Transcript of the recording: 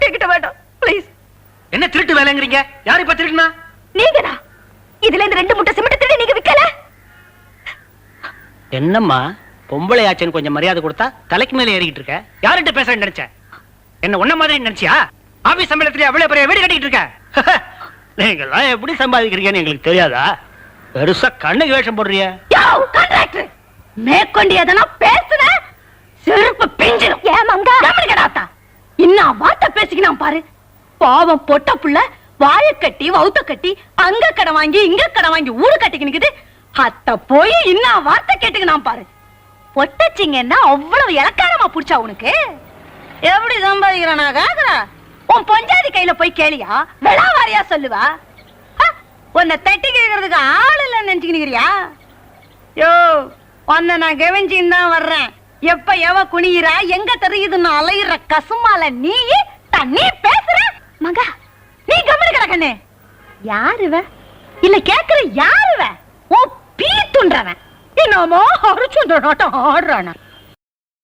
கேட்கிட்ட வேண்டாம் ப்ளீஸ். என்ன திருட்டு வேலைங்கிறீங்க? யாரு இப்ப திருடுனா? நீங்கதான். இதுல இந்த 2 மூட்டை சிமெண்ட் திருடி நீங்க விக்கல. என்னம்மா பொம்பளை ஆச்சேன்னு கொஞ்சம் மரியாதை கொடுத்தா தலைக்கு மேல ஏறிக்கிட்டு இருக்க? யார்கிட்ட பேசுறேன்னு நினைச்ச? என்ன ஒன்ன மாதிரி நினைச்சியா? ஆபீஸ் சம்பளத்துல அவ்வளவு பெரிய வீடு கட்டிட்டு இருக்க. நீங்க எல்லாம் எப்படி சம்பாதிக்கிறீங்கன்னு எங்களுக்கு தெரியாதா? பெருசா கண்ணுக்கு வேஷம் போடுறிய. கான்ட்ராக்டர் மேற்கொண்டு எதனா பேசுன செருப்பு பிஞ்சிரும். ஏமாங்க கமனிக்கடாத்தா. இன்னும் வார்த்தை பேசிக்கினா பாரு. பாவம் பொட்ட புள்ள வாய கட்டி வவுத்த கட்டி அங்க கடை வாங்கி இங்க கடை வாங்கி ஊடு கட்டிக்கு நிக்குது. அத்த போய் இன்னும் வார்த்தை கேட்டுக்கினா பாரு. பொட்டச்சிங்கன்னா அவ்வளவு இலக்காரமா புடிச்சா உனக்கு? எப்படி சம்பாதிக்கிறானா காதுரா? உன் பொஞ்சாதி கையில போய் கேளியா? விளாவாரியா சொல்லுவா? உன்னை தட்டி கேட்கறதுக்கு ஆள் இல்லைன்னு நினைச்சுக்கிறியா? யோ உன்னை நான் கவனிச்சின்னு தான் வர்றேன். எப்ப எவ குனியிறா எங்க தெரியுதுன்னு அலையிற கசுமால நீ தண்ணி பேசுற மகா. நீ கவனி கிடக்கண்ணே. யாருவ இல்ல கேக்குற யாருவ? ஓ பீ துன்றவன் என்னமோ அரிச்சுண்டோட்டம் ஆடுறான.